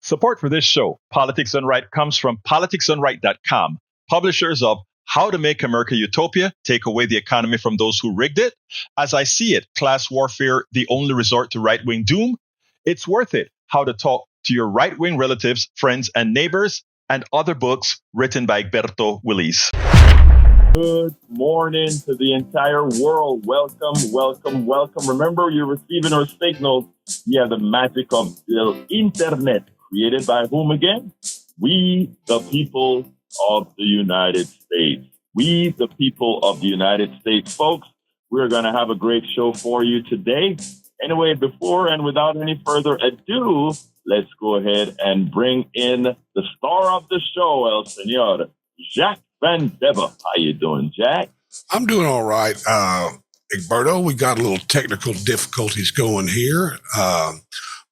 Support for this show, Politics Done Right, comes from politicsdoneright.com, publishers of How to Make America Utopia, Take Away the Economy from Those Who Rigged It, As I See It, Class Warfare, The Only Resort to Right-Wing Doom, It's Worth It, How to Talk to Your Right-Wing Relatives, Friends, and Neighbors, and other books written by Egberto, Willies. Good morning to the entire world. Welcome, welcome, welcome. Remember, you're receiving our signals via the magic of the internet, created by whom again? We, the people of the United States. We, the people of the United States. Folks, we're going to have a great show for you today. Anyway, before and without any further ado, let's go ahead and bring in the star of the show, El Señor, Jack Van Deva. How you doing, Jack? I'm doing all right, Egberto. We got a little technical difficulties going here,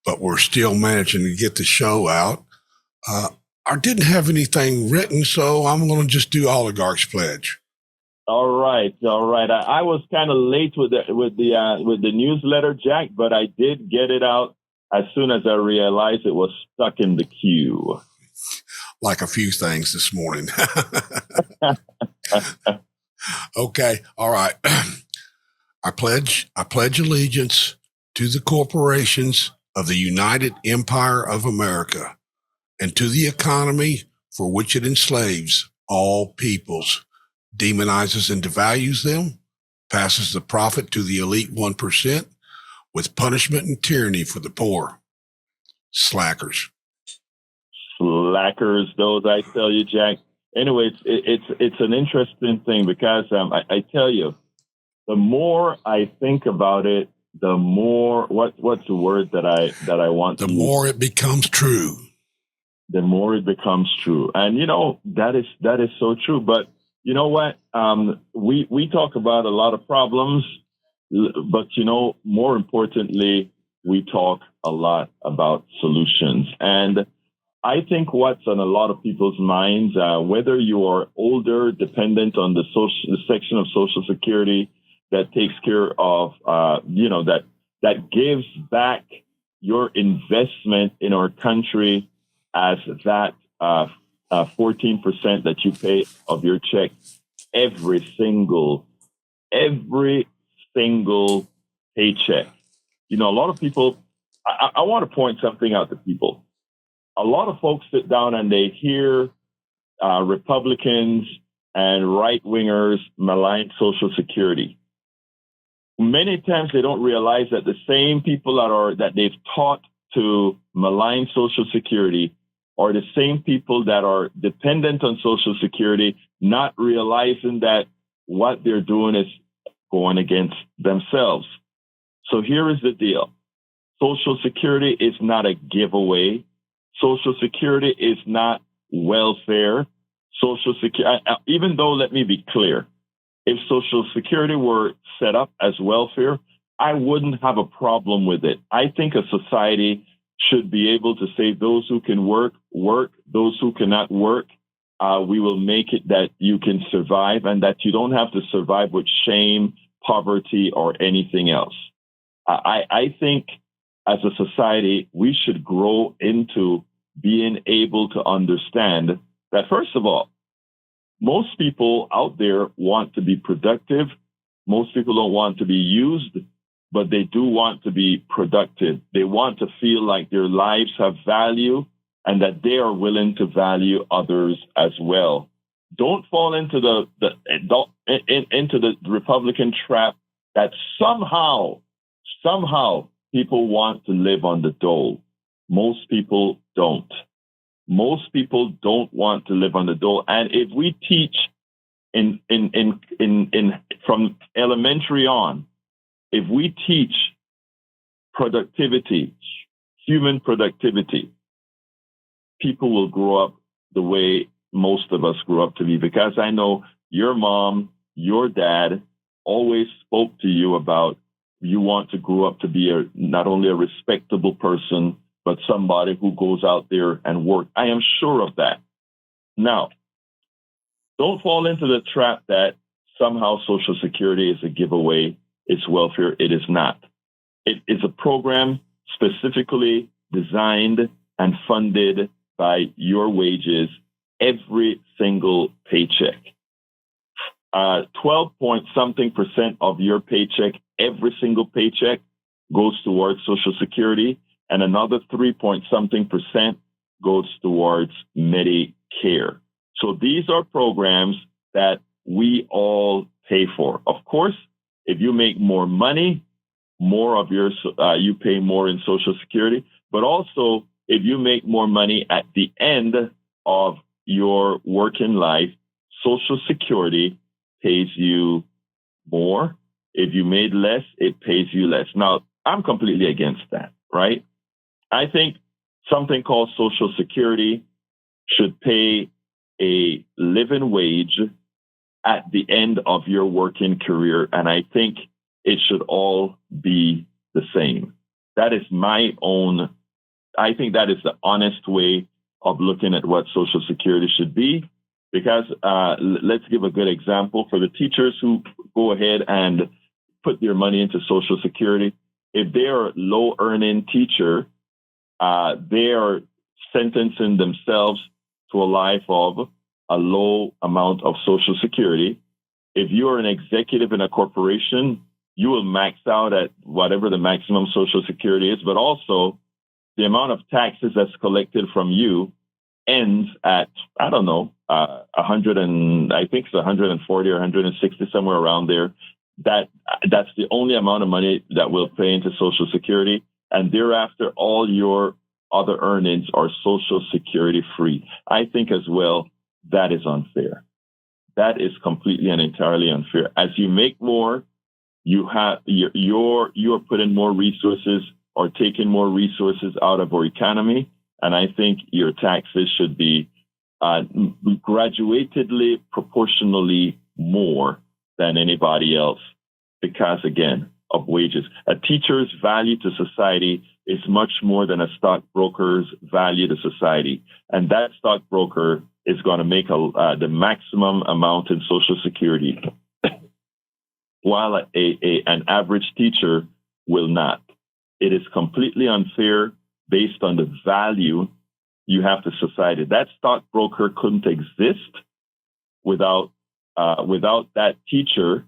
but we're still managing to get the show out. I didn't have anything written, so I'm going to just do Oligarch's Pledge. All right. I was kind of late with the newsletter, Jack, but I did get it out as soon as I realized it was stuck in the queue. Like a few things this morning. Okay. All right. I pledge allegiance to the corporations of the United Empire of America and to the economy for which it enslaves all peoples, demonizes and devalues them, passes the profit to the elite 1% with punishment and tyranny for the poor. Slackers. Slackers, those, I tell you, Jack. Anyway, it's an interesting thing because I tell you, the more I think about it, the more what's the word that I want? The more it becomes true. The more it becomes true, and that is so true. But you know what? We talk about a lot of problems, but more importantly, we talk a lot about solutions. And I think what's on a lot of people's minds, whether you are older, dependent on the section of Social Security that takes care of, that gives back your investment in our country as that 14% that you pay of your check every single paycheck. A lot of people, I want to point something out to people. A lot of folks sit down and they hear Republicans and right-wingers malign Social Security. Many times they don't realize that the same people that they've taught to malign Social Security are the same people that are dependent on Social Security, not realizing that what they're doing is going against themselves. So here is the deal. Social Security is not a giveaway. Social Security is not welfare. Social Security, even though, let me be clear, if Social Security were set up as welfare, I wouldn't have a problem with it. I think a society should be able to say those who can work, those who cannot work, we will make it that you can survive and that you don't have to survive with shame, poverty, or anything else. I think as a society, we should grow into being able to understand that, first of all, most people out there want to be productive. Most people don't want to be used, but they do want to be productive. They want to feel like their lives have value and that they are willing to value others as well. Don't fall into the Republican trap that somehow people want to live on the dole. Most people don't. Most people don't want to live on the dole. And if we teach from elementary on, if we teach productivity, human productivity, people will grow up the way most of us grew up to be. Because I know your mom, your dad always spoke to you about you want to grow up to be not only a respectable person, but somebody who goes out there and work. I am sure of that. Now, don't fall into the trap that somehow Social Security is a giveaway. It's welfare. It is not. It is a program specifically designed and funded by your wages every single paycheck. 12 point something percent of your paycheck, every single paycheck, goes towards Social Security, and another 3 point something percent goes towards Medicare. So these are programs that we all pay for. Of course, if you make more money, more of your you pay more in Social Security, but also if you make more money at the end of your working life, Social Security pays you more. If you made less, it pays you less. Now, I'm completely against that, right? I think something called Social Security should pay a living wage at the end of your working career, and I think it should all be the same. That is I think that is the honest way of looking at what Social Security should be. Because let's give a good example for the teachers who go ahead and put their money into Social Security. If they're a low-earning teacher, they are sentencing themselves to a life of a low amount of Social Security. If you're an executive in a corporation, you will max out at whatever the maximum Social Security is, but also the amount of taxes that's collected from you ends at, I don't know, 100 and I think it's 140 or 160, somewhere around there. That's the only amount of money that will pay into Social Security. And thereafter, all your other earnings are Social Security free. I think as well, that is unfair. That is completely and entirely unfair. As you make more, you are putting more resources or taking more resources out of our economy. And I think your taxes should be graduatedly, proportionally more than anybody else because, again, of wages. A teacher's value to society is much more than a stockbroker's value to society. And that stockbroker is going to make the maximum amount in Social Security, while an average teacher will not. It is completely unfair based on the value you have to society. That stockbroker couldn't exist without that teacher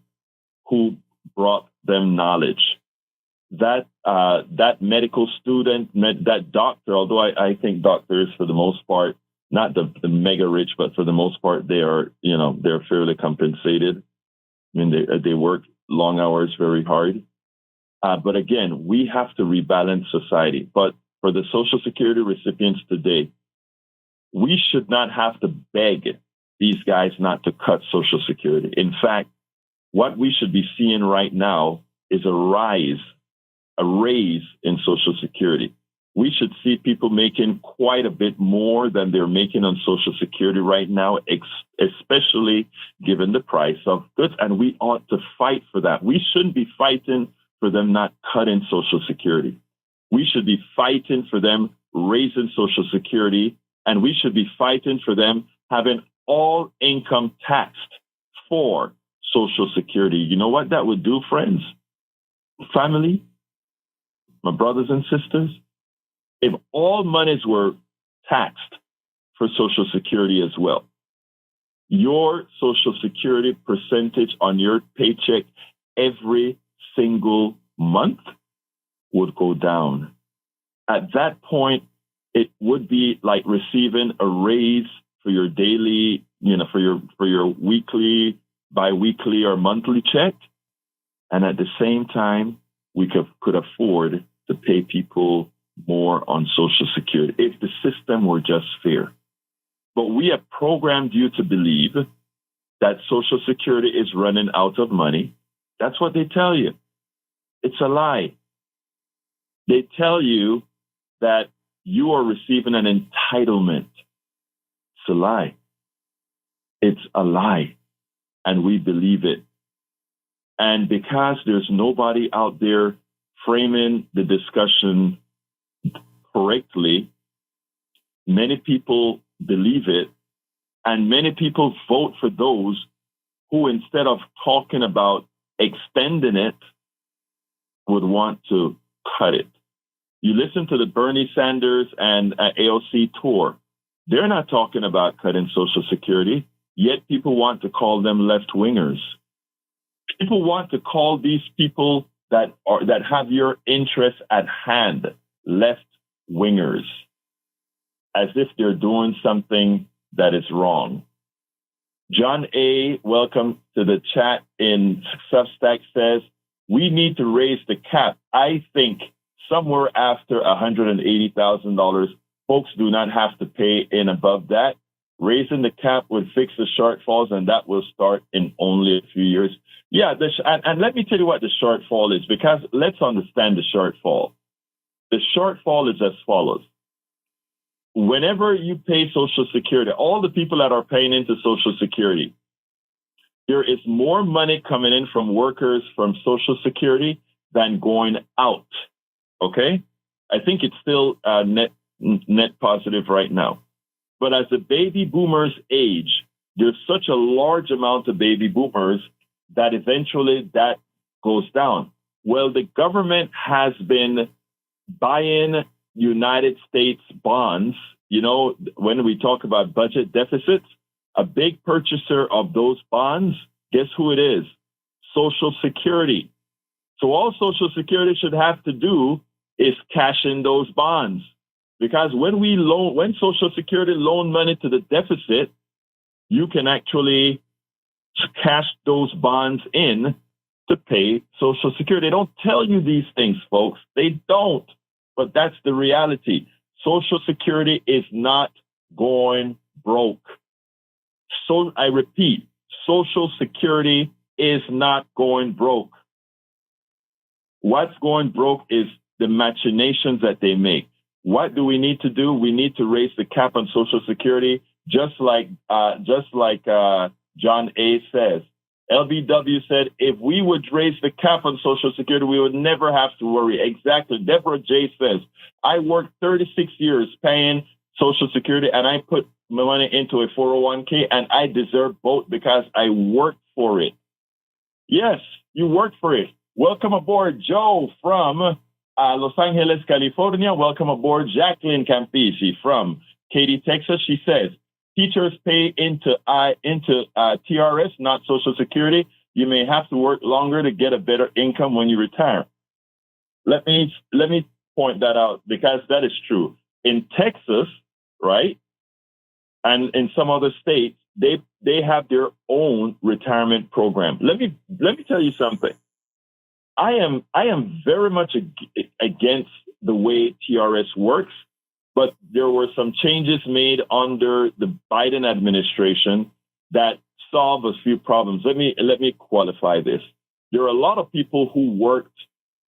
who brought them knowledge. That medical student, that doctor, although I think doctors for the most part, not the mega rich, but for the most part, they're fairly compensated. I mean, they work long hours very hard. But again, we have to rebalance society. But for the Social Security recipients today, we should not have to beg these guys not to cut Social Security. In fact, what we should be seeing right now is a raise in Social Security. We should see people making quite a bit more than they're making on Social Security right now, especially given the price of goods. And we ought to fight for that. We shouldn't be fighting for them not cutting Social Security. We should be fighting for them raising Social Security, and we should be fighting for them having all income taxed for Social Security. You know what that would do, friends? Family, my brothers and sisters, if all monies were taxed for Social Security as well, your Social Security percentage on your paycheck every single month would go down. At that point, it would be like receiving a raise for your daily, for your weekly, biweekly, or monthly check. And at the same time, we could afford to pay people more on Social Security if the system were just fair. But we have programmed you to believe that Social Security is running out of money. That's what they tell you. It's a lie. They tell you that you are receiving an entitlement. It's a lie. It's a lie. And we believe it. And because there's nobody out there framing the discussion correctly, many people believe it, and many people vote for those who, instead of talking about extending it, would want to cut it. You listen to the Bernie Sanders and AOC tour. They're not talking about cutting Social Security, yet people want to call them left-wingers. People want to call these people that have your interests at hand left-wingers, as if they're doing something that is wrong. John A., welcome to the chat in Substack, says, we need to raise the cap. I think somewhere after $180,000, folks do not have to pay in above that. Raising the cap would fix the shortfalls, and that will start in only a few years. Yeah, and let me tell you what the shortfall is, because let's understand the shortfall. The shortfall is as follows. Whenever you pay Social Security, all the people that are paying into Social Security, there is more money coming in from workers from Social Security than going out. Okay? I think it's still net positive right now. But as the baby boomers age, there's such a large amount of baby boomers that eventually that goes down. Well, the government has been buying United States bonds. You know, when we talk about budget deficits, a big purchaser of those bonds, guess who it is? Social Security. So all Social Security should have to do is cash in those bonds. Because when Social Security loan money to the deficit, you can actually cash those bonds in to pay Social Security. They don't tell you these things, folks. They don't. But that's the reality. Social Security is not going broke. So I repeat, Social Security is not going broke. What's going broke is the machinations that they make. What do we need to do? We need to raise the cap on Social Security, just like John A. says. LBW said, if we would raise the cap on Social Security, we would never have to worry. Exactly. Deborah J. says, I worked 36 years paying Social Security, and I put my money into a 401k, and I deserve both because I worked for it. Yes, you worked for it. Welcome aboard, Joe from Los Angeles, California. Welcome aboard, Jacqueline Campisi from Katy, Texas. She says, teachers pay into TRS, not Social Security. You may have to work longer to get a better income when you retire. Let me point that out, because that is true. In Texas, right, and in some other states, they have their own retirement program. Let me tell you something. I am very much against the way TRS works, but there were some changes made under the Biden administration that solve a few problems. Let me qualify this. There are a lot of people who worked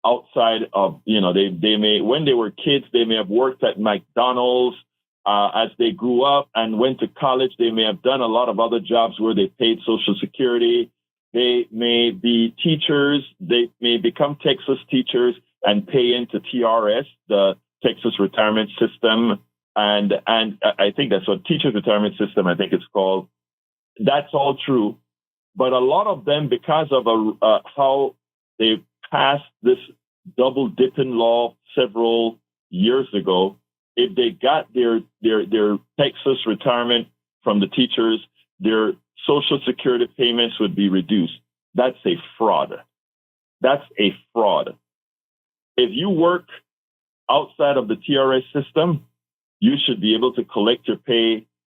outside of, they may, when they were kids, they may have worked at McDonald's. As they grew up and went to college, they may have done a lot of other jobs where they paid Social Security. They may be teachers. They may become Texas teachers and pay into TRS, the Texas Retirement System. And I think that's what Teachers Retirement System, I think it's called. That's all true. But a lot of them, because of how they passed this double dipping law several years ago, if they got their Texas retirement from the teachers, their Social Security payments would be reduced. That's a fraud. That's a fraud. If you work outside of the TRS system, you should be able to collect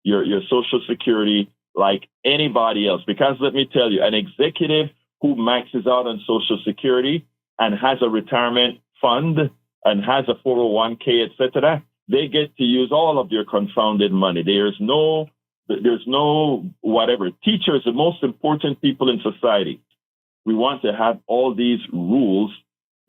your Social Security like anybody else. Because let me tell you, an executive who maxes out on Social Security and has a retirement fund and has a 401k, etc., they get to use all of their confounded money. There's no whatever. Teachers, the most important people in society. We want to have all these rules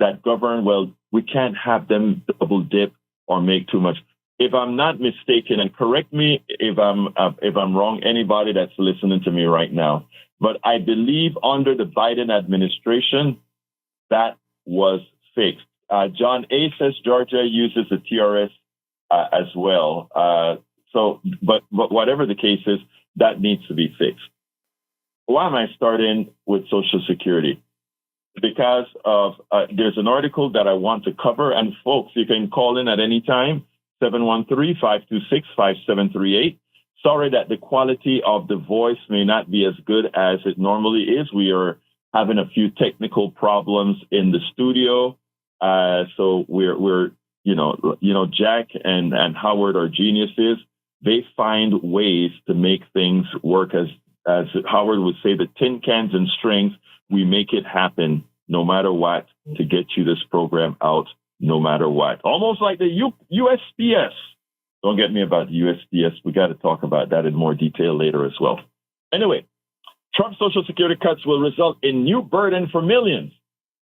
that govern. Well, we can't have them double dip or make too much. If I'm not mistaken, and correct me if I'm wrong, anybody that's listening to me right now, but I believe under the Biden administration, that was fixed. John A. says Georgia uses the TRS as well. But whatever the case is, that needs to be fixed. Why am I starting with Social Security? because of there's an article that I want to cover. And folks, you can call in at any time, 713-526-5738. Sorry that the quality of the voice may not be as good as it normally is. We are having a few technical problems in the studio. So we're Jack and Howard are geniuses. They find ways to make things work, as Howard would say, the tin cans and strings. We make it happen no matter what to get you this program out no matter what. Almost like the USPS. Don't get me about the USPS. We got to talk about that in more detail later as well. Anyway, Trump's Social Security cuts will result in new burden for millions.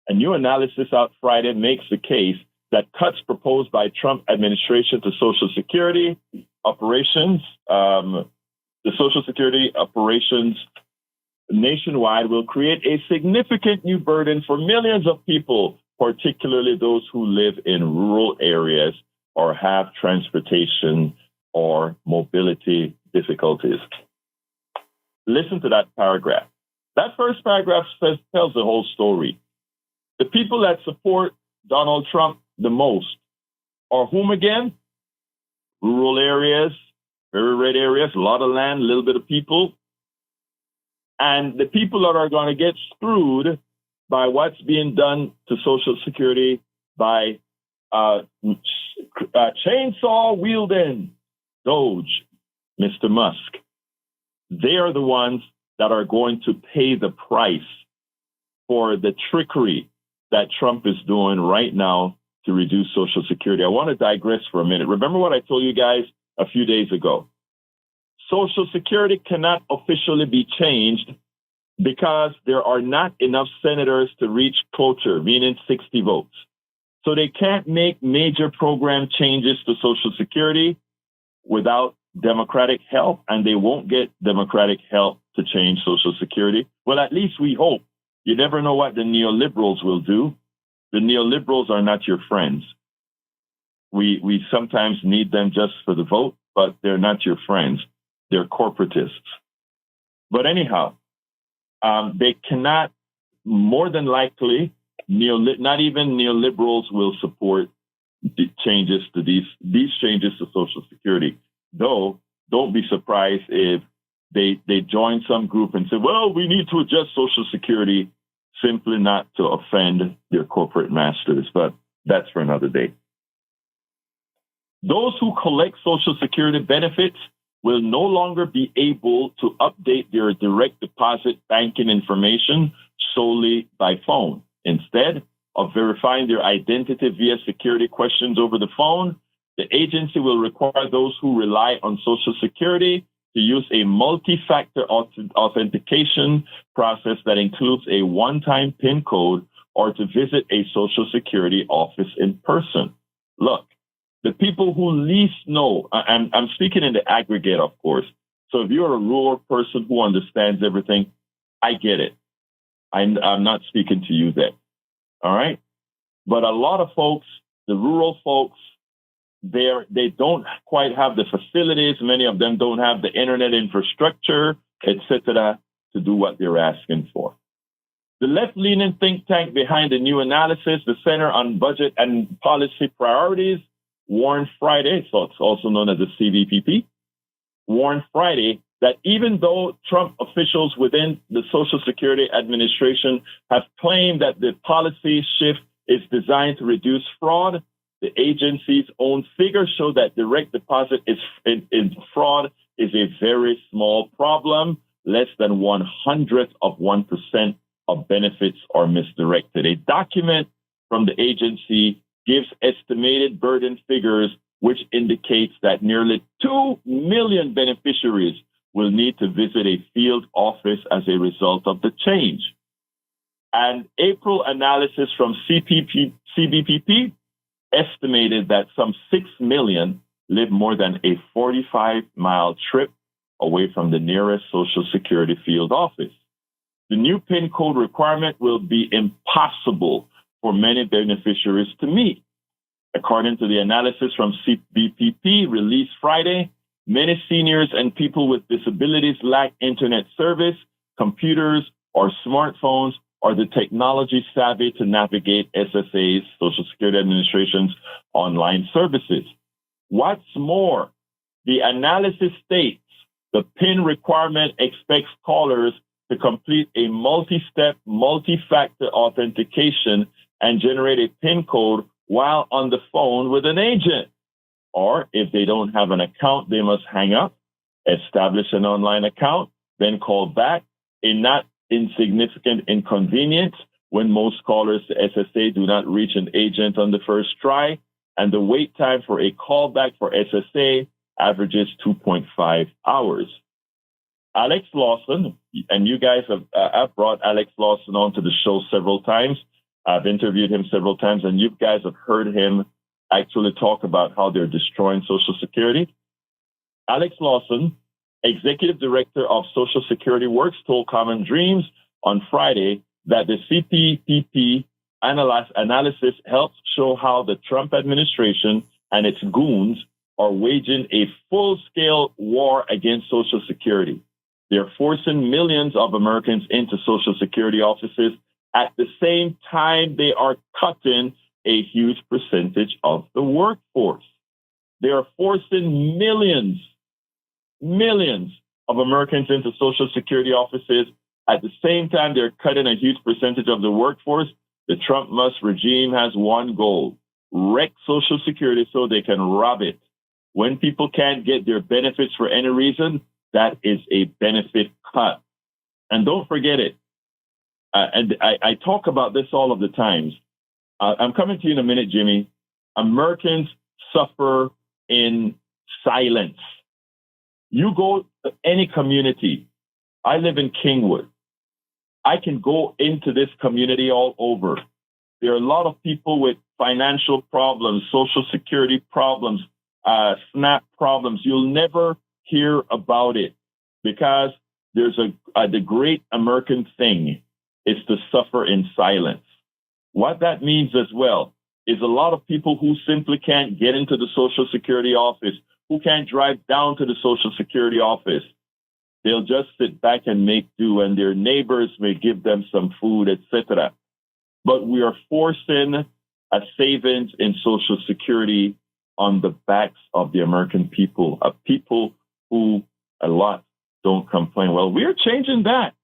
A new analysis out Friday makes the case that cuts proposed by Trump administration to Social Security operations, the Social Security operations nationwide will create a significant new burden for millions of people, particularly those who live in rural areas or have transportation or mobility difficulties. Listen to that paragraph. That first paragraph tells the whole story. The people that support Donald Trump the most are whom again? Rural areas, very red areas, a lot of land, a little bit of people. And the people that are going to get screwed by what's being done to Social Security by chainsaw wielding Doge, Mr. Musk. They are the ones that are going to pay the price for the trickery that Trump is doing right now to reduce Social Security. I want to digress for a minute. Remember what I told you guys a few days ago? Social Security cannot officially be changed because there are not enough senators to reach cloture, meaning 60 votes. So they can't make major program changes to Social Security without Democratic help, and they won't get Democratic help to change Social Security. Well, at least we hope. You never know what the neoliberals will do. The neoliberals are not your friends. We sometimes need them just for the vote, but they're not your friends. They're corporatists. But anyhow, they cannot, more than likely, not even neoliberals will support the changes to these changes to Social Security. Though, don't be surprised if they join some group and say, well, we need to adjust Social Security, simply not to offend their corporate masters. But that's for another day. Those who collect Social Security benefits will no longer be able to update their direct deposit banking information solely by phone. Instead of verifying their identity via security questions over the phone, the agency will require those who rely on Social Security to use a multi-factor authentication process that includes a one-time PIN code or to visit a Social Security office in person. Look, the people who least know, I'm speaking in the aggregate, of course. So if you're a rural person who understands everything, I get it. I'm not speaking to you then. All right? But a lot of folks, the rural folks, they don't quite have the facilities. Many of them don't have the internet infrastructure, etc., to do what they're asking for. The left-leaning think tank behind the new analysis, the Center on Budget and Policy Priorities, warned Friday, so it's also known as the CBPP, warned Friday that even though Trump officials within the Social Security Administration have claimed that the policy shift is designed to reduce fraud, the agency's own figures show that direct deposit in fraud is a very small problem. Less than 0.01% of benefits are misdirected. A document from the agency gives estimated burden figures, which indicates that nearly 2 million beneficiaries will need to visit a field office as a result of the change. An April analysis from CBPP estimated that some 6 million live more than a 45-mile trip away from the nearest Social Security field office. The new PIN code requirement will be impossible for many beneficiaries to meet. According to the analysis from CBPP released Friday, many seniors and people with disabilities lack internet service, computers, or smartphones, or the technology savvy to navigate SSA's, Social Security Administration's, online services. What's more, the analysis states the PIN requirement expects callers to complete a multi-step, multi-factor authentication and generate a PIN code while on the phone with an agent. Or if they don't have an account, they must hang up, establish an online account, then call back, a not insignificant inconvenience when most callers to SSA do not reach an agent on the first try, and the wait time for a callback for SSA averages 2.5 hours. Alex Lawson, and you guys have brought Alex Lawson onto the show several times. I've interviewed him several times, and you guys have heard him actually talk about how they're destroying Social Security. Alex Lawson, Executive Director of Social Security Works, told Common Dreams on Friday that the CPPP analysis helps show how the Trump administration and its goons are waging a full-scale war against Social Security. They're forcing millions of Americans into Social Security offices at the same time they are cutting a huge percentage of the workforce. They are forcing millions of Americans into Social Security offices. At the same time, they're cutting a huge percentage of the workforce. The Trump Musk regime has one goal: wreck Social Security so they can rob it. When people can't get their benefits for any reason, that is a benefit cut. And don't forget it. And I talk about this all of the times. I'm coming to you in a minute, Jimmy. Americans suffer in silence. You go to any community. I live in Kingwood. I can go into this community all over. There are a lot of people with financial problems, Social Security problems, SNAP problems. You'll never hear about it because there's the great American thing is to suffer in silence. What that means as well is a lot of people who simply can't get into the Social Security office, who can't drive down to the Social Security office. They'll just sit back and make do, and their neighbors may give them some food, etc. But we are forcing a savings in Social Security on the backs of the American people, of people who a lot don't complain. Well, we're changing that.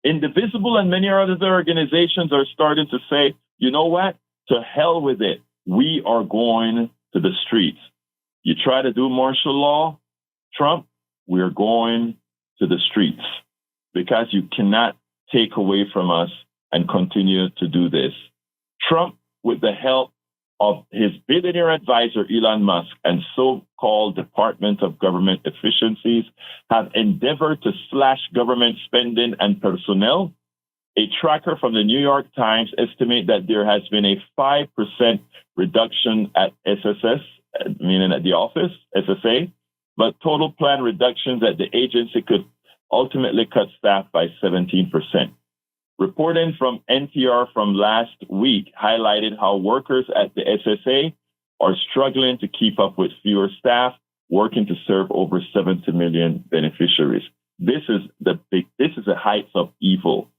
Indivisible and many other organizations are starting to say, you know what? To hell with it. We are going to the streets. You try to do martial law, Trump, we're going to the streets because you cannot take away from us and continue to do this. Trump, with the help of his billionaire advisor, Elon Musk, and so-called Department of Government Efficiencies, have endeavored to slash government spending and personnel. A tracker from the New York Times estimates that there has been a 5% reduction at SSS, meaning at the office, SSA, but total planned reductions at the agency could ultimately cut staff by 17%. Reporting from NPR from last week highlighted how workers at the SSA are struggling to keep up with fewer staff working to serve over 70 million beneficiaries. This is the heights of evil.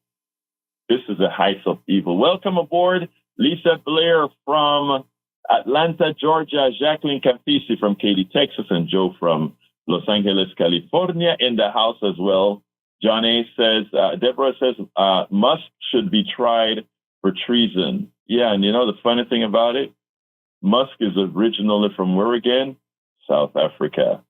This is the heights of evil. Welcome aboard, Lisa Blair from Atlanta, Georgia, Jacqueline Campisi from Katy, Texas, and Joe from Los Angeles, California in the house as well. John A. says, Deborah says, Musk should be tried for treason. Yeah, and you know the funny thing about it? Musk is originally from where again? South Africa.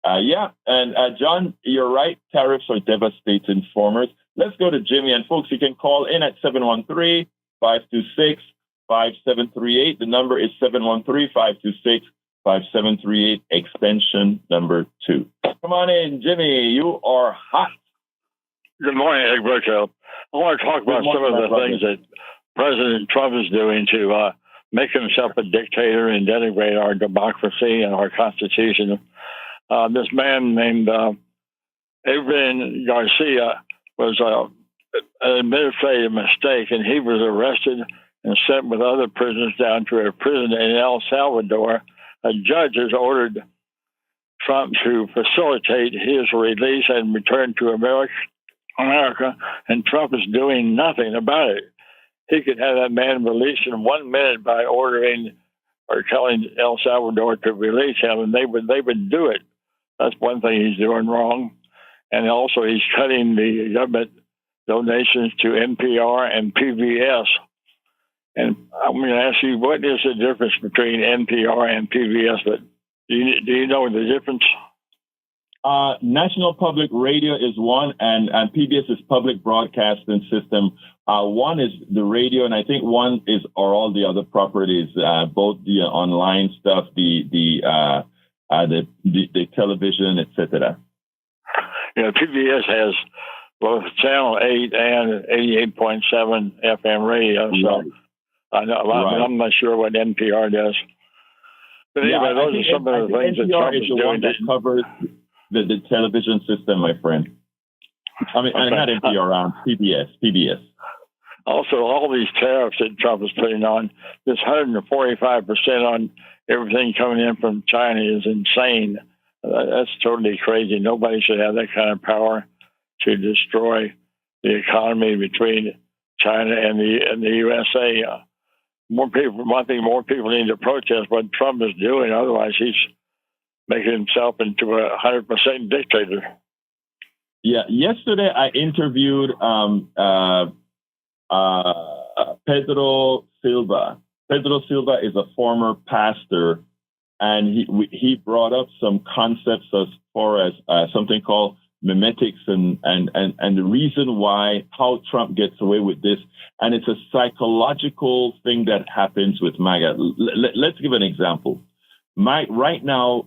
John, you're right. Tariffs are devastating farmers. Let's go to Jimmy. And folks, you can call in at 713-526-5738. The number is 713-526-5738, extension number 2. Come on in, Jimmy. You are hot. Good morning, Egberto. I want to talk about some of the things that President Trump is doing to make himself a dictator and denigrate our democracy and our Constitution. This man named Adrian Garcia was an administrative mistake, and he was arrested and sent with other prisoners down to a prison in El Salvador. A judge has ordered Trump to facilitate his release and return to America America, and Trump is doing nothing about it. He could have that man released in 1 minute by ordering or telling El Salvador to release him, and they would do it. That's one thing he's doing wrong. And also he's cutting the government donations to NPR and PBS. And I'm going to ask you, what is the difference between NPR and PBS? But do you know the difference? National Public Radio is one, and PBS is Public Broadcasting System. One is the radio, and I think one are all the other properties, both the online stuff, the television, etc. Yeah, PBS has both Channel 8 and 88.7 FM radio. So I know, I'm not sure what NPR does. But anyway, those are some of the things that Trump is doing. That covers the television system, my friend. I mean, not NPR, PBS. Also, all these tariffs that Trump is putting on, this 145% on everything coming in from China is insane. That's totally crazy. Nobody should have that kind of power to destroy the economy between China and the USA. I think more people need to protest what Trump is doing. Otherwise, he's making himself into a 100% dictator. Yeah. Yesterday, I interviewed Pedro Silva. Pedro Silva is a former pastor, and he brought up some concepts as far as something called memetics and the reason how Trump gets away with this. And it's a psychological thing that happens with MAGA. Let's give an example. Right now,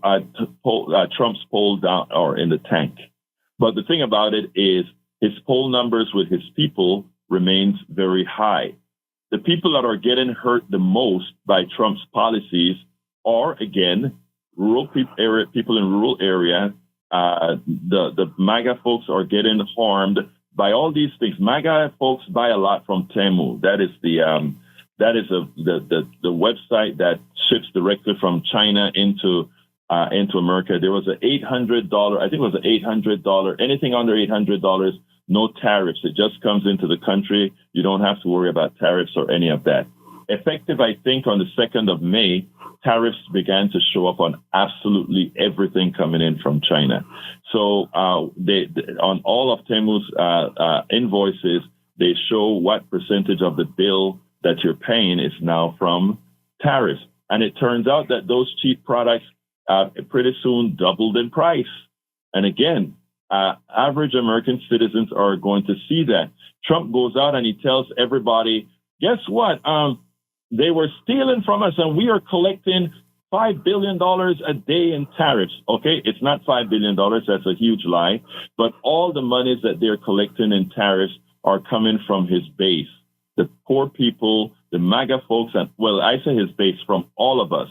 Trump's poll down or in the tank. But the thing about it is his poll numbers with his people remains very high. The people that are getting hurt the most by Trump's policies are, again, people in rural area. The MAGA folks are getting harmed by all these things. MAGA folks buy a lot from Temu. That is the website that ships directly from China into America. There was an $800. I think it was an $800. Anything under $800, no tariffs. It just comes into the country. You don't have to worry about tariffs or any of that. Effective, I think, on the 2nd of May, tariffs began to show up on absolutely everything coming in from China. So on all of Temu's invoices, they show what percentage of the bill that you're paying is now from tariffs. And it turns out that those cheap products pretty soon doubled in price. And again, average American citizens are going to see that. Trump goes out and he tells everybody, guess what? They were stealing from us and we are collecting $5 billion a day in tariffs. Okay, it's not $5 billion. That's a huge lie. But all the monies that they're collecting in tariffs are coming from his base. The poor people, the MAGA folks, and well, I say his base, from all of us.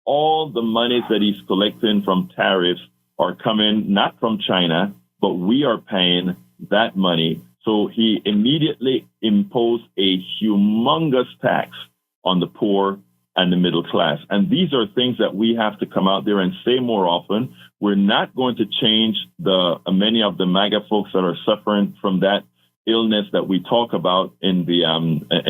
All the monies that he's collecting from tariffs are coming not from China, but we are paying that money. So he immediately imposed a humongous tax on the poor and the middle class. And these are things that we have to come out there and say more often. We're not going to change many of the MAGA folks that are suffering from that illness that we talk about in the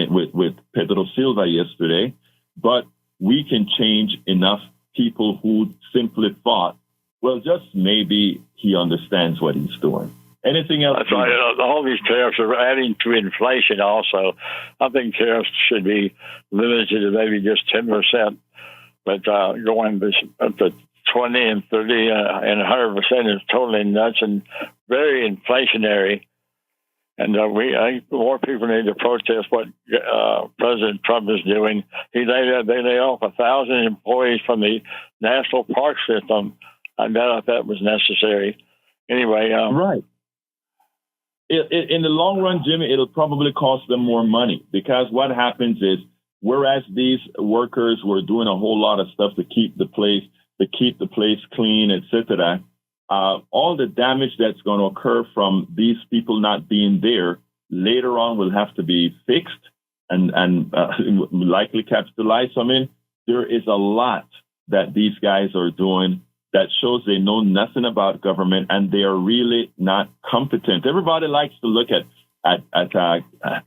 with Pedro Silva yesterday, but we can change enough people who simply thought, well, just maybe he understands what he's doing. Anything else? That's right. All these tariffs are adding to inflation also. I think tariffs should be limited to maybe just 10%, but going to 20 and 30 and 100% is totally nuts and very inflationary. And more people need to protest what President Trump is doing. They lay off 1,000 employees from the national park system. I doubt if that was necessary. Anyway, right. In the long run, Jimmy, it'll probably cost them more money because what happens is, whereas these workers were doing a whole lot of stuff to keep the place clean, etc., all the damage that's going to occur from these people not being there later on will have to be fixed and likely capitalized. So, I mean, there is a lot that these guys are doing that shows they know nothing about government and they are really not competent. Everybody likes to look at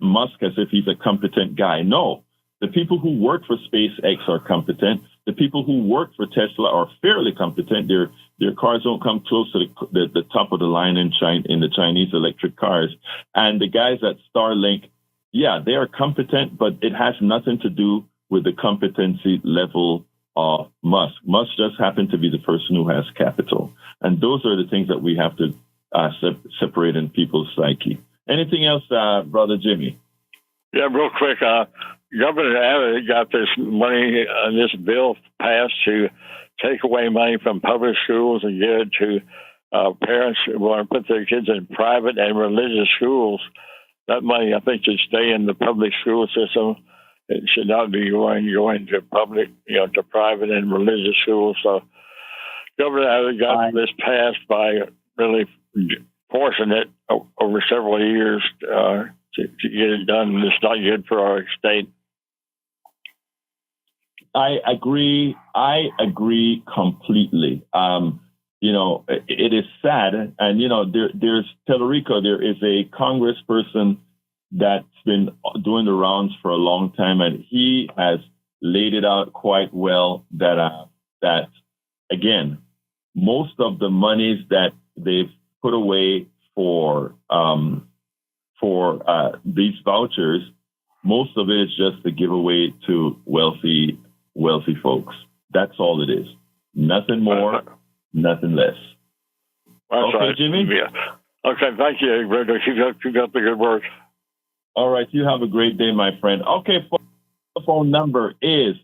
Musk as if he's a competent guy. No, the people who work for SpaceX are competent. The people who work for Tesla are fairly competent. Their cars don't come close to the top of the line in the Chinese electric cars. And the guys at Starlink, yeah, they are competent, but it has nothing to do with the competency level of Musk. Musk just happened to be the person who has capital. And those are the things that we have to separate in people's psyche. Anything else, Brother Jimmy? Yeah, real quick. Governor Abbott got this money, this bill passed to take away money from public schools and give it to parents who want to put their kids in private and religious schools. That money, I think, should stay in the public school system. It should not be going to public, to private and religious schools. So Governor Abbott got this passed by really forcing it over several years to get it done. It's not good for our state. I agree completely. It is sad. And, there's Tellerico, there is a congressperson that's been doing the rounds for a long time, and he has laid it out quite well that again, most of the monies that they've put away for these vouchers, most of it is just to give away to wealthy folks. That's all it is. Nothing more, nothing less. That's okay, right. Jimmy? Yeah. Okay, thank you, Egberto. Keep up the good work. All right, you have a great day, my friend. Okay, the phone number is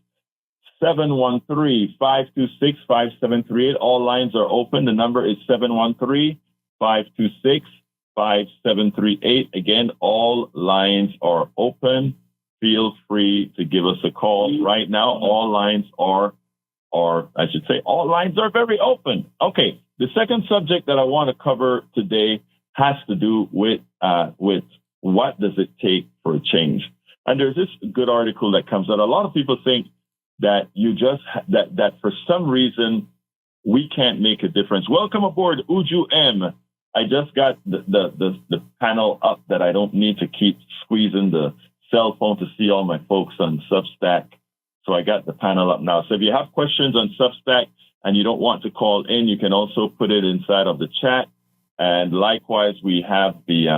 713-526-5738. All lines are open. The number is 713-526-5738. Again, all lines are open. Feel free to give us a call right now. All lines are very open. Okay, the second subject that I want to cover today has to do with what does it take for a change. And there's this good article that comes out. A lot of people think that that for some reason we can't make a difference. Welcome aboard, Uju M. I just got the panel up that I don't need to keep squeezing the cell phone to see all my folks on Substack. So I got the panel up now. So if you have questions on Substack and you don't want to call in, you can also put it inside of the chat. And likewise, we have the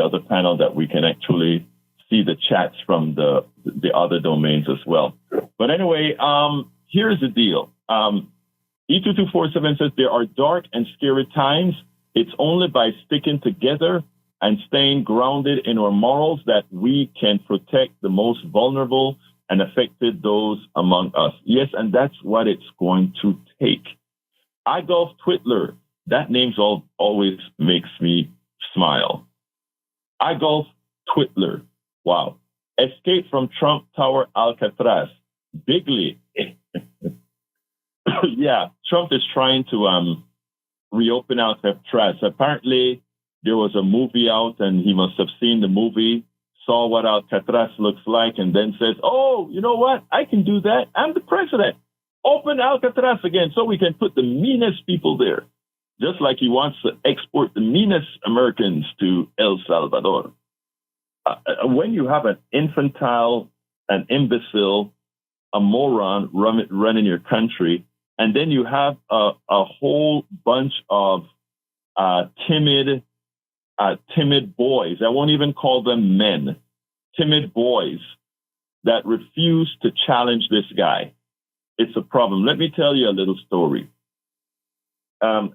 other panel that we can actually see the chats from the other domains as well. But anyway, here's the deal. E2247 says there are dark and scary times. It's only by sticking together and staying grounded in our morals that we can protect the most vulnerable and affected those among us. Yes, and that's what it's going to take. iGolf Twitler, that name always makes me smile. iGolf Twitler, wow. Escape from Trump Tower Alcatraz. Bigly. Yeah, Trump is trying to reopen Alcatraz. Apparently, there was a movie out, and he must have seen the movie, saw what Alcatraz looks like, and then says, oh, you know what? I can do that. I'm the president. Open Alcatraz again so we can put the meanest people there. Just like he wants to export the meanest Americans to El Salvador. When you have an infantile, an imbecile, a moron running your country, and then you have a whole bunch of timid boys, I won't even call them men, timid boys that refuse to challenge this guy, it's a problem. Let me tell you a little story. And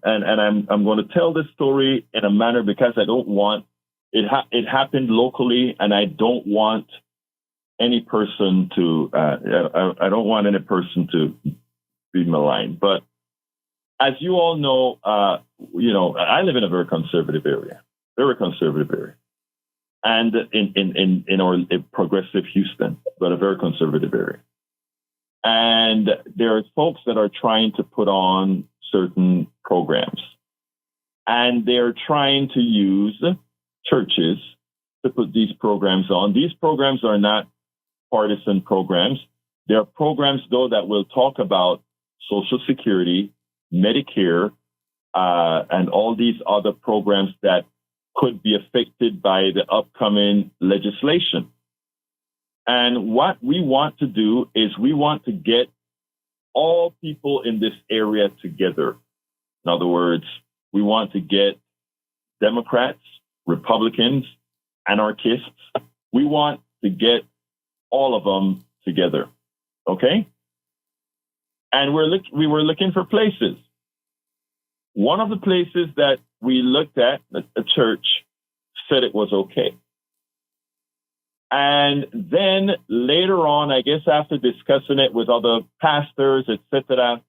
I'm going to tell this story in a manner because I don't want it happened locally, and I don't want any person to be maligned. But as you all know, I live in a very conservative area, and in our progressive Houston, but a very conservative area. And there are folks that are trying to put on certain programs, and they're trying to use churches to put these programs on. These programs are not partisan programs. They're programs, though, that will talk about Social Security, Medicare, and all these other programs that could be affected by the upcoming legislation. And what we want to do is we want to get all people in this area together. In other words, we want to get Democrats, Republicans, anarchists. We want to get all of them together. Okay? And we were looking for places. One of the places that we looked at, a church, said it was okay. And then later on, I guess after discussing it with other pastors, etc.,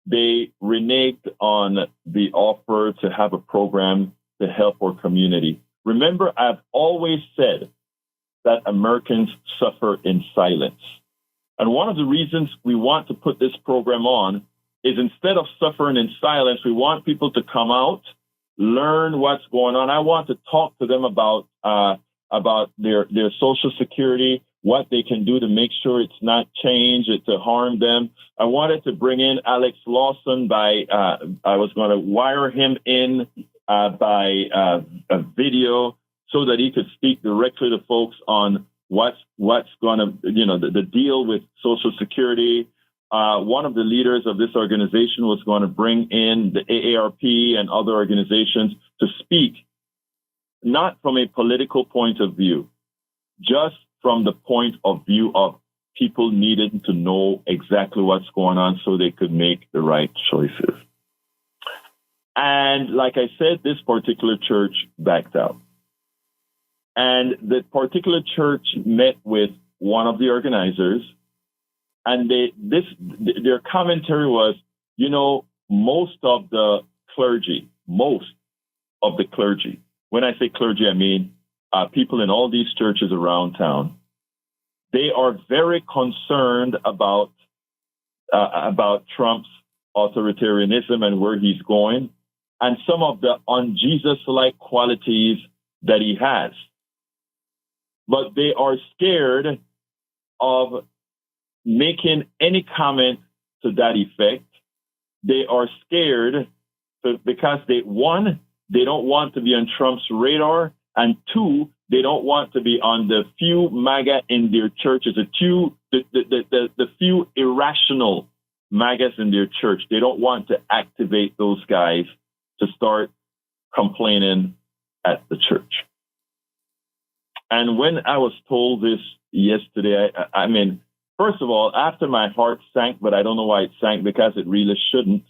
they reneged on the offer to have a program to help our community. Remember, I've always said that Americans suffer in silence. And one of the reasons we want to put this program on is instead of suffering in silence, we want people to come out, learn what's going on. I want to talk to them about their Social Security, what they can do to make sure it's not changed, to harm them. I wanted to bring in Alex Lawson I was going to wire him in by a video so that he could speak directly to folks on what's going to, the deal with Social Security. One of the leaders of this organization was going to bring in the AARP and other organizations to speak, not from a political point of view, just from the point of view of people needing to know exactly what's going on so they could make the right choices. And like I said, this particular church backed out. And the particular church met with one of the organizers, and their commentary was, most of the clergy, when I say clergy, I mean people in all these churches around town, they are very concerned about Trump's authoritarianism and where he's going, and some of the un-Jesus-like qualities that he has. But they are scared of making any comment to that effect. They are scared because they don't want to be on Trump's radar, and two, they don't want to be on the few MAGA in their churches, the few irrational MAGAs in their church. They don't want to activate those guys to start complaining at the church. And when I was told this yesterday, I mean, first of all, after my heart sank, but I don't know why it sank, because it really shouldn't.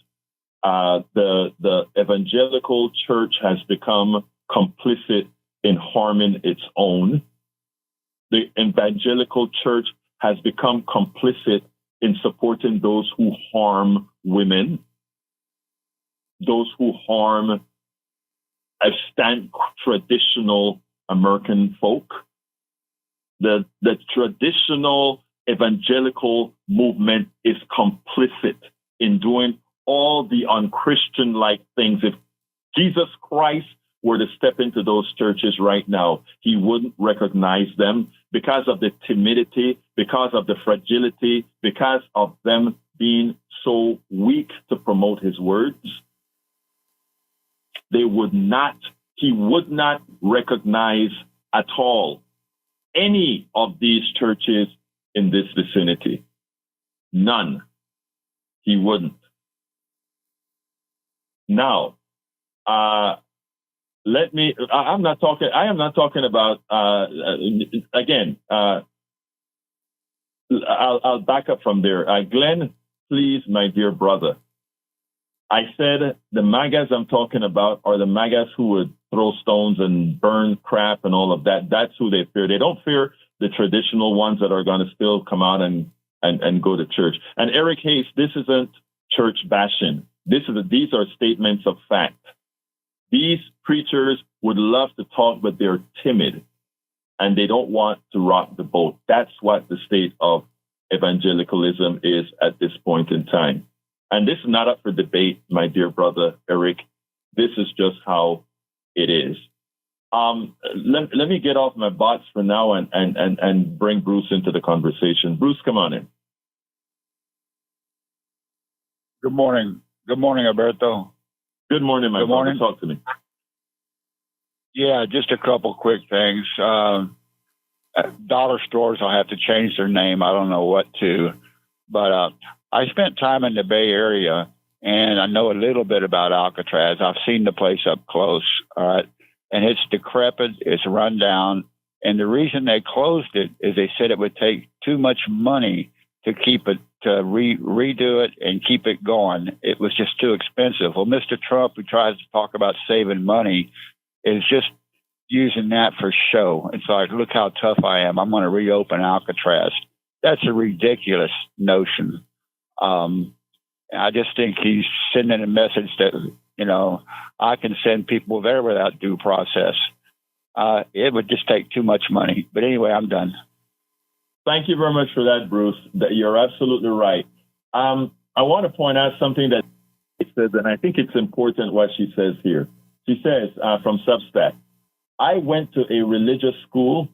The evangelical church has become complicit in harming its own. The evangelical church has become complicit in supporting those who harm women, those who harm traditional American folk. The traditional evangelical movement is complicit in doing all the unchristian-like things. If Jesus Christ were to step into those churches right now, he wouldn't recognize them because of the timidity, because of the fragility, because of them being so weak to promote his words. He would not recognize at all any of these churches in this vicinity. None. He wouldn't. Now, I am not talking about, again, I'll back up from there. Glenn, please, my dear brother. I said the MAGAs I'm talking about are the MAGAs who would throw stones and burn crap and all of that. That's who they fear. They don't fear the traditional ones that are going to still come out and go to church. And Eric Hayes, this isn't church bashing. These are statements of fact. These preachers would love to talk, but they're timid and they don't want to rock the boat. That's what the state of evangelicalism is at this point in time. And this is not up for debate, my dear brother Eric. This is just how it is. Let me get off my box for now and bring Bruce into the conversation. Bruce, come on in. Good morning. Good morning, Egberto. Good morning, my brother. Talk to me. Yeah, just a couple quick things. Dollar stores will have to change their name. I don't know what to, but I spent time in the Bay Area, and I know a little bit about Alcatraz. I've seen the place up close, all right, and it's decrepit, it's run down, and the reason they closed it is they said it would take too much money to keep it, to redo it and keep it going. It was just too expensive. Well, Mr. Trump, who tries to talk about saving money, is just using that for show. It's like, look how tough I am. I'm going to reopen Alcatraz. That's a ridiculous notion. I just think he's sending a message that, I can send people there without due process. It would just take too much money. But anyway, I'm done. Thank you very much for that, Bruce. You're absolutely right. I want to point out something that she says, and I think it's important what she says here. She says from Substack, I went to a religious school.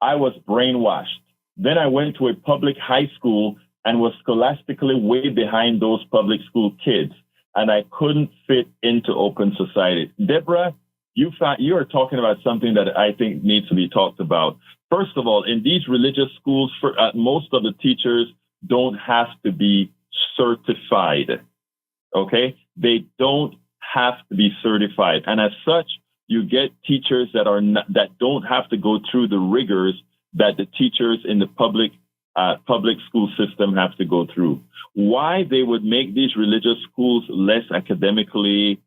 I was brainwashed. Then I went to a public high school and was scholastically way behind those public school kids, and I couldn't fit into open society. Deborah, you are talking about something that I think needs to be talked about. First of all, in these religious schools, most of the teachers don't have to be certified. Okay? They don't have to be certified. And as such, you get teachers that don't have to go through the rigors that the teachers in the public school system have to go through. Why they would make these religious schools less academically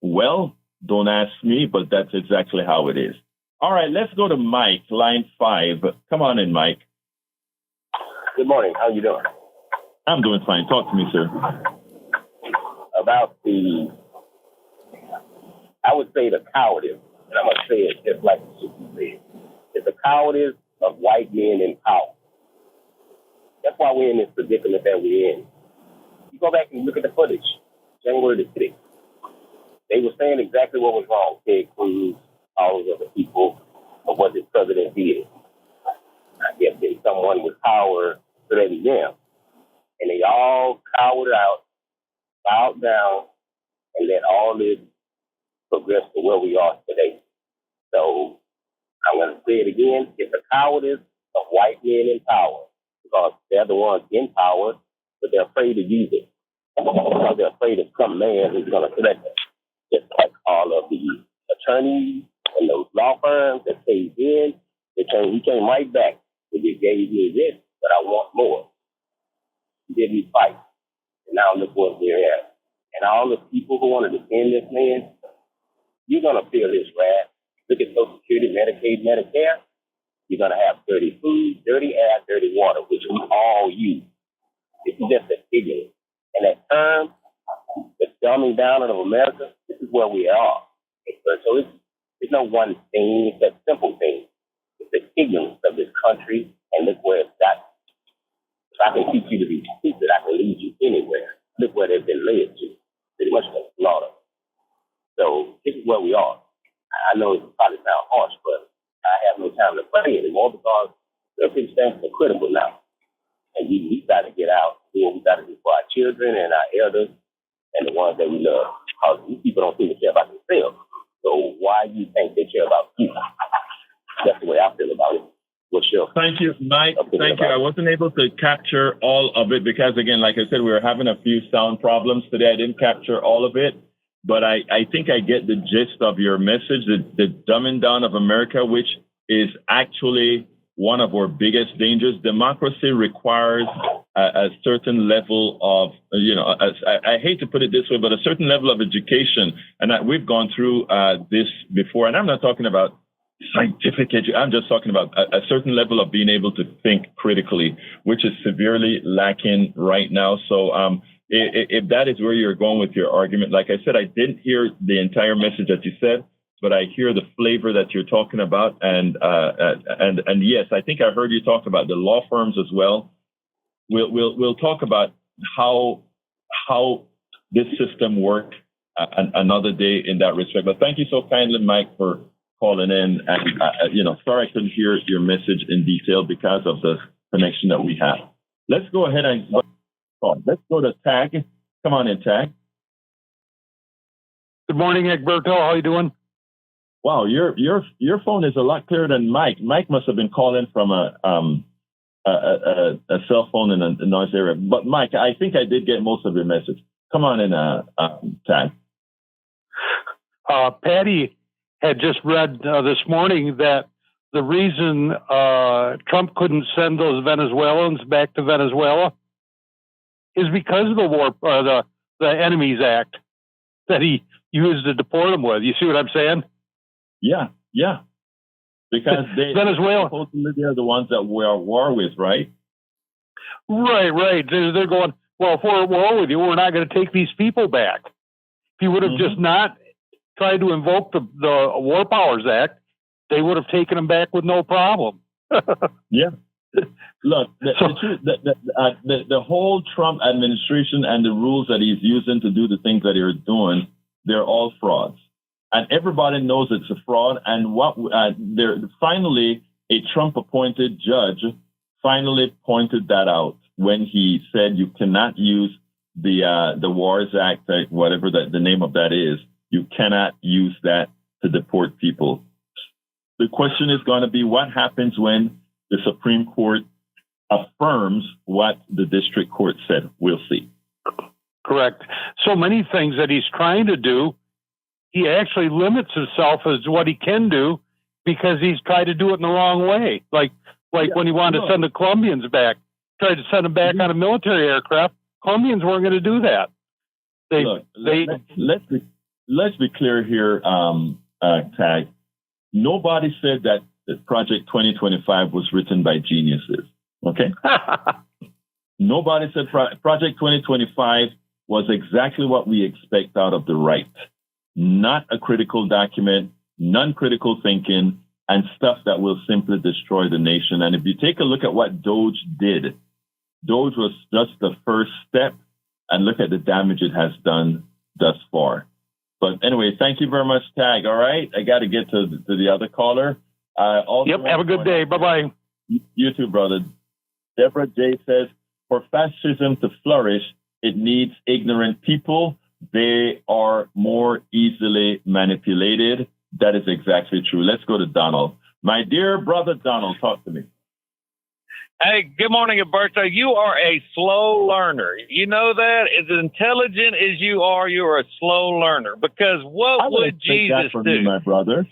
well, don't ask me, but that's exactly how it is. All right, let's go to Mike, line 5. Come on in, Mike. Good morning. How you doing? I'm doing fine. Talk to me, sir. About I would say the cowardice, and I'm going to say it just like you said. It's the cowardice of white men in power. That's why we're in this predicament that we're in. You go back and look at the footage, January the 6th. They were saying exactly what was wrong. Ted Cruz, all of the people of what the president did. I guess there's someone with power threatened them. And they all cowered out, bowed down, and let all this progress to where we are today. So I'm going to say it again. It's the cowardice of white men in power, because they're the ones in power, but they're afraid to use it. Because they're afraid of some man who's going to threaten them. Just like all of the attorneys and those law firms that caved in, he came right back. He gave me this, but I want more. He didn't fight. And now look what we're at. And all the people who want to defend this man, you're going to feel his wrath. Look at Social Security, Medicaid, Medicare. You're going to have dirty food, dirty air, dirty water, which we all use. This is just an ignorance. And that term, the dumbing down of America, this is where we are. So it's no one thing, it's a simple thing. It's the ignorance of this country, and look where it's got. If I can teach you to be stupid, I can lead you anywhere. Look where they've been led to. Pretty much the slaughter. So this is where we are. I know it probably sounds harsh, but I have no time to play anymore because the circumstances are critical now. And we got to get out, do what we got to do for our children and our elders and the ones that we love. Because these people don't seem to care about themselves. So why do you think they care about people? That's the way I feel about it. Thank you, Mike. Thank you. I wasn't able to capture all of it because, again, like I said, we were having a few sound problems today. I didn't capture all of it, but I think I get the gist of your message, the dumbing down of America, which is actually one of our biggest dangers. Democracy requires a certain level of, I hate to put it this way, but a certain level of education. And we've gone through this before, and I'm not talking about scientific education. I'm just talking about a certain level of being able to think critically, which is severely lacking right now. So if that is where you're going with your argument, like I said, I didn't hear the entire message that you said, but I hear the flavor that you're talking about. And yes, I think I heard you talk about the law firms as well. We'll talk about how this system works another day in that respect. But thank you so kindly, Mike, for calling in. And sorry I couldn't hear your message in detail because of the connection that we have. Let's go ahead and Oh, let's go to Tag. Come on in, Tag. Good morning, Egberto. How you doing? Wow, your phone is a lot clearer than Mike. Mike must have been calling from a cell phone in a noise area. But Mike, I think I did get most of your message. Come on in, Tag. Patty had just read this morning that the reason Trump couldn't send those Venezuelans back to Venezuela is because of the war, the Enemies Act that he used to deport them with. You see what I'm saying? Yeah. Because Venezuela, they're the ones that we're at war with, right? Right. They're going, well, if we're at war with you, we're not going to take these people back. If you would have just not tried to invoke the War Powers Act, they would have taken them back with no problem. Yeah. Look, the whole Trump administration and the rules that he's using to do the things that he's doing, they're all frauds. And everybody knows it's a fraud. And finally, a Trump-appointed judge finally pointed that out when he said you cannot use the Wars Act, whatever the name of that is. You cannot use that to deport people. The question is going to be what happens when the Supreme Court affirms what the district court said. We'll see. Correct. So many things that he's trying to do, he actually limits himself as to what he can do because he's tried to do it in the wrong way. Like when he wanted to send the Colombians back, tried to send them back on a military aircraft. Colombians weren't going to do that. Let's be clear here, Tag. Nobody said that Project 2025 was written by geniuses. Okay? Nobody said Project 2025 was exactly what we expect out of the right. Not a critical document, non-critical thinking, and stuff that will simply destroy the nation. And if you take a look at what Doge did, Doge was just the first step, and look at the damage it has done thus far. But anyway, thank you very much, Tag. All right, I got to get to the other caller. Yep, have a good day. Bye-bye. You too, brother. Deborah J. says, for fascism to flourish, it needs ignorant people. They are more easily manipulated. That is exactly true. Let's go to Donald. My dear brother Donald, talk to me. Hey, good morning, Egberto. You are a slow learner. You know that? As intelligent as you are a slow learner. Because what would Jesus do? You, my brother.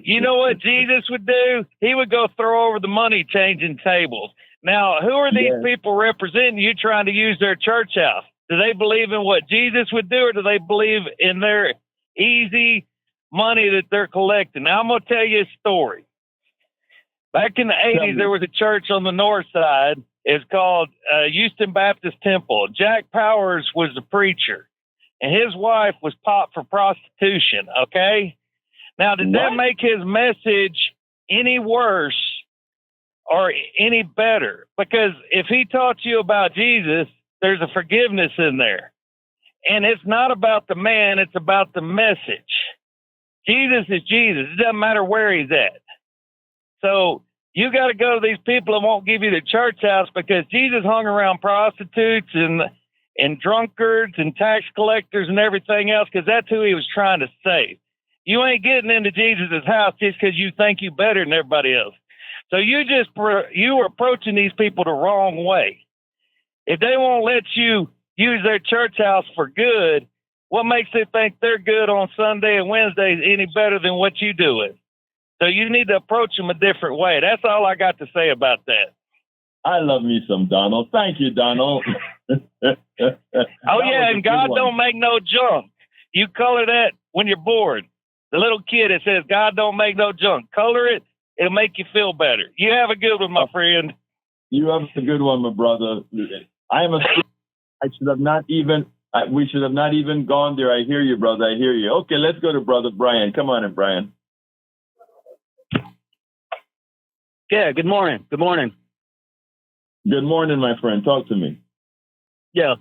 You know what Jesus would do? He would go throw over the money changing tables. Now, who are these people representing you trying to use their church house? Do they believe in what Jesus would do, or do they believe in their easy money that they're collecting? Now, I'm going to tell you a story. Back in the 80s, there was a church on the north side. It's called Houston Baptist Temple. Jack Powers was the preacher, and his wife was popped for prostitution, okay? Now, did that make his message any worse or any better? Because if he taught you about Jesus, there's a forgiveness in there. And it's not about the man, it's about the message. Jesus is Jesus. It doesn't matter where he's at. So you got to go to these people that won't give you the church house because Jesus hung around prostitutes and drunkards and tax collectors and everything else because that's who he was trying to save. You ain't getting into Jesus' house just because you think you better than everybody else. So you were approaching these people the wrong way. If they won't let you use their church house for good, what makes them think they're good on Sunday and Wednesdays any better than what you do it? So you need to approach them a different way. That's all I got to say about that. I love me some Donald. Thank you, Donald. And God don't make no junk. You color that when you're bored. The little kid that says God don't make no junk. Color it. It'll make you feel better. You have a good one, my friend. You have a good one, my brother. We should have not even gone there. I hear you, brother. I hear you. Okay, let's go to Brother Brian. Come on in, Brian. Yeah, good morning. Good morning. Good morning, my friend. Talk to me. Yeah.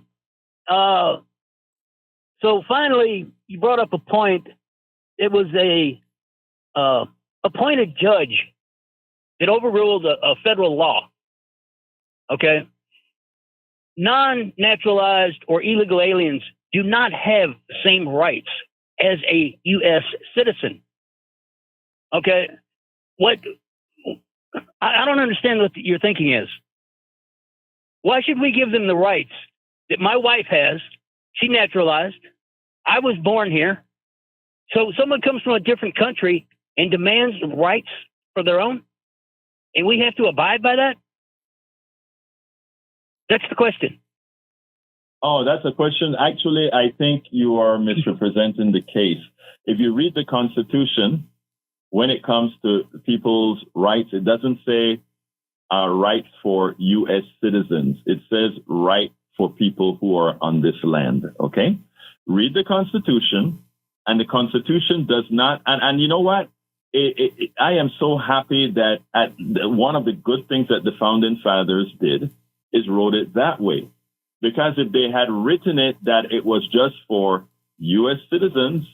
So finally, you brought up a point. It was a appointed judge that overruled a federal law. Okay. non-naturalized or illegal aliens do not have the same rights as a U.S. citizen. Okay? I don't understand what your thinking is. Why should we give them the rights that my wife has? She naturalized. I was born here. So someone comes from a different country and demands rights for their own, and we have to abide by that? That's the question. Oh, that's a question. Actually, I think you are misrepresenting the case. If you read the Constitution, when it comes to people's rights, it doesn't say rights for U.S. citizens. It says right for people who are on this land. Okay? Read the Constitution, and the Constitution does not. And you know what? I am so happy that one of the good things that the Founding Fathers did is wrote it that way. Because if they had written it that it was just for U.S. citizens,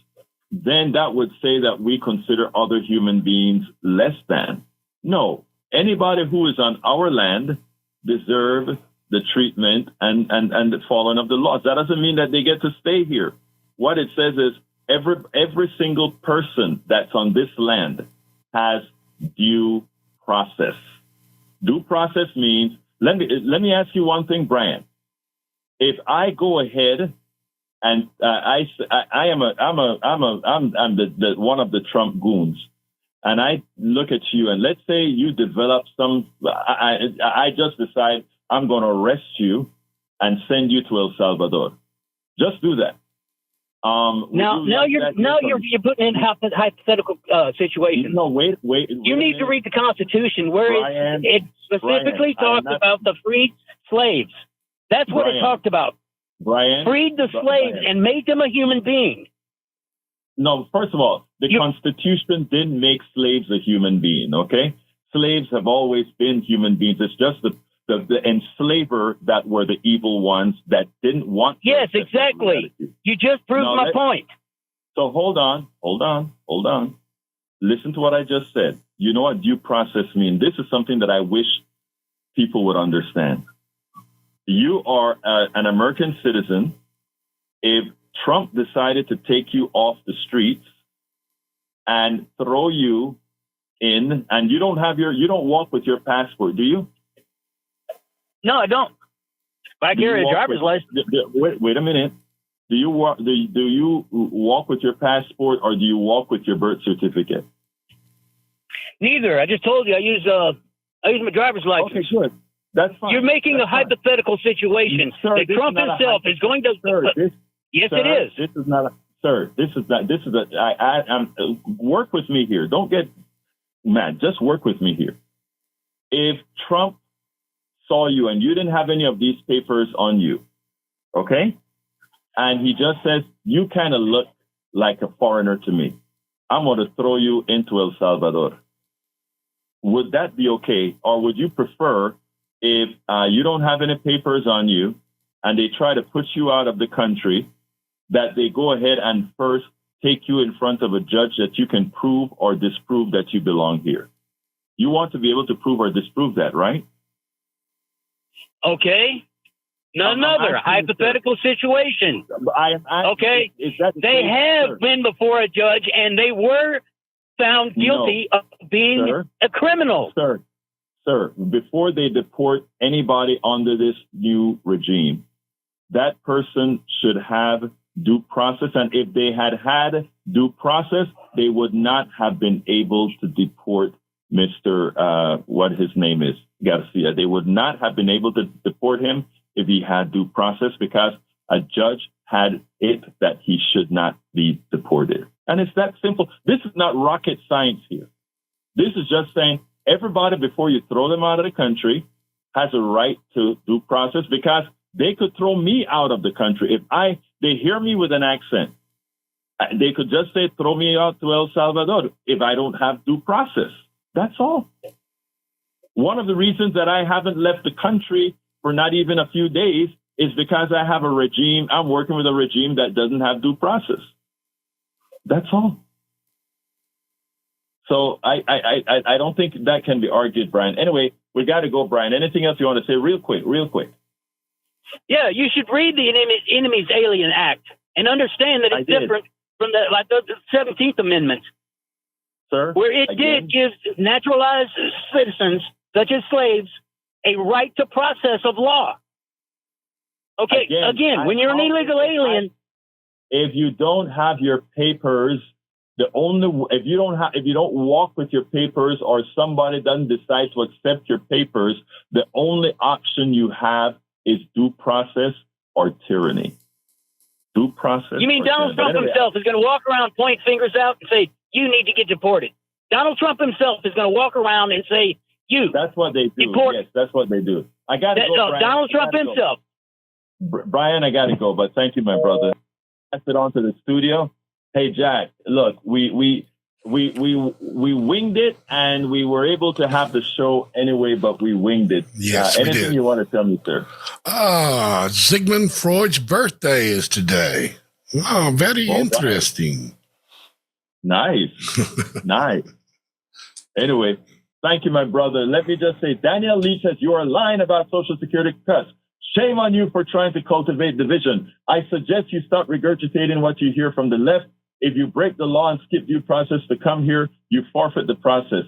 then that would say that we consider other human beings less than. No, anybody who is on our land deserves the treatment and the following of the laws. That doesn't mean that they get to stay here. What it says is every single person that's on this land has due process. Due process means, let me ask you one thing, Brian. If I go ahead and I'm the one of the Trump goons, and I look at you, and let's say you develop I just decide I'm going to arrest you and send you to El Salvador. Just do that. Now you're putting in hypothetical situations. No, wait. You need to read the Constitution, where it specifically talks about the freed slaves. That's what it talked about. Brian, freed the slaves and made them a human being. No, first of all, the Constitution didn't make slaves a human being, okay? Slaves have always been human beings. It's just the enslaver that were the evil ones that didn't want. Yes, exactly. You just proved my point. So hold on. Listen to what I just said. You know what due process means? This is something that I wish people would understand. You are an American citizen. If Trump decided to take you off the streets and throw you in, and you don't walk with your passport, do you? No, I don't. But I carry a driver's license. Wait a minute. Do you walk with your passport, or do you walk with your birth certificate? Neither. I just told you I use my driver's license. Okay, good. That's fine. You're making a hypothetical situation. Sir, that Trump himself is going to. Yes, it is. This is not. Work with me here. Don't get mad. Just work with me here. If Trump saw you and you didn't have any of these papers on you, okay, and he just says you kind of look like a foreigner to me, I'm going to throw you into El Salvador. Would that be okay, or would you prefer? If you don't have any papers on you and they try to put you out of the country, that they go ahead and first take you in front of a judge that you can prove or disprove that you belong here. You want to be able to prove or disprove that, right? Okay. Another hypothetical situation. Okay. They have been before a judge and they were found guilty of being a criminal. Sir, before they deport anybody under this new regime, that person should have due process. And if they had due process, they would not have been able to deport Mr. What his name is, Garcia. They would not have been able to deport him if he had due process, because a judge had it that he should not be deported. And it's that simple. This is not rocket science here. This is just saying, everybody, before you throw them out of the country, has a right to due process, because they could throw me out of the country. If they hear me with an accent, they could just say, throw me out to El Salvador if I don't have due process. That's all. One of the reasons that I haven't left the country for not even a few days is because I have a regime. I'm working with a regime that doesn't have due process. That's all. So I don't think that can be argued, Brian. Anyway, we got to go, Brian. Anything else you want to say real quick? Yeah, you should read the Enemies Alien Act and understand that it's different from the 17th Amendment, sir, where it did give naturalized citizens, such as slaves, a right to process of law. Okay, again, when you're an illegal alien, if you don't have your papers, if you don't walk with your papers, or somebody doesn't decide to accept your papers, the only option you have is due process or tyranny. Due process. You mean Donald Trump himself is going to walk around, point fingers out, and say, "You need to get deported"? Donald Trump himself is going to walk around and say, "You." That's what they do. Yes, that's what they do. I got to go. No, Donald Trump himself. Brian, I got to go, but thank you, my brother. Pass it on to the studio. Hey, Jack, look, we winged it, and we were able to have the show anyway, but we winged it. Yes, we did. Anything you want to tell me, sir? Sigmund Freud's birthday is today. Oh, very interesting. Nice. Nice. Anyway, thank you, my brother. Let me just say, Daniel Lee says, you are lying about Social Security cuts. Shame on you for trying to cultivate division. I suggest you stop regurgitating what you hear from the left. If you break the law and skip due process to come here, you forfeit the process.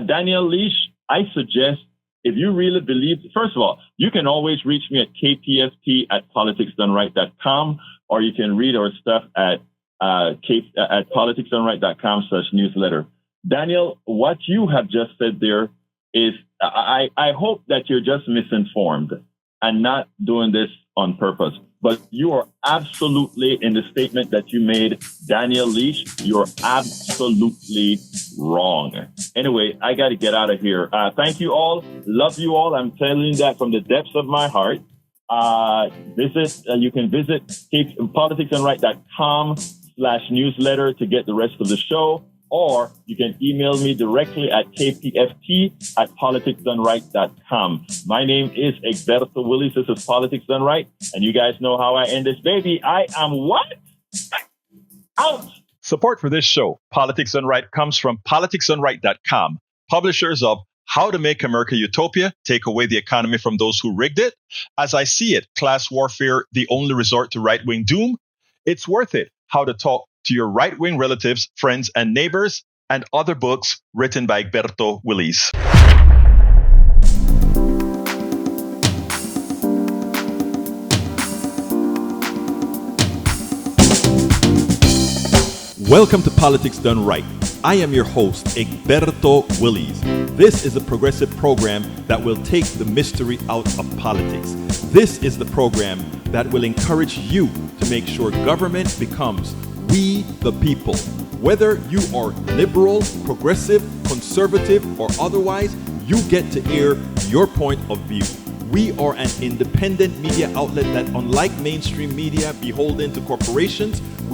Daniel Leash, I suggest, if you really believe, first of all, you can always reach me at kpft@politicsdoneright.com, or you can read our stuff at politicsdoneright.com/newsletter. Daniel, what you have just said there is, I hope that you're just misinformed and not doing this on purpose. But you are absolutely, in the statement that you made, Daniel Leash, you're absolutely wrong. Anyway, I got to get out of here. Thank you all. Love you all. I'm telling you that from the depths of my heart. You can visit politicsdoneright.com/newsletter to get the rest of the show. Or you can email me directly at kpft@politicsdoneright.com. My name is Egberto Willies. This is Politics Done Right. And you guys know how I end this, baby. I am what? Out. Support for this show, Politics Done Right, comes from politicsdoneright.com, publishers of How to Make America Utopia, Take Away the Economy from Those Who Rigged It. As I See It, Class Warfare, The Only Resort to Right-Wing Doom. It's Worth It, How to Talk to Your Right-Wing Relatives, Friends, and Neighbors, and other books written by Egberto Willies. Welcome to Politics Done Right. I am your host, Egberto Willies. This is a progressive program that will take the mystery out of politics. This is the program that will encourage you to make sure government becomes we the people. Whether you are liberal, progressive, conservative, or otherwise, you get to air your point of view. We are an independent media outlet that, unlike mainstream media beholden to corporations,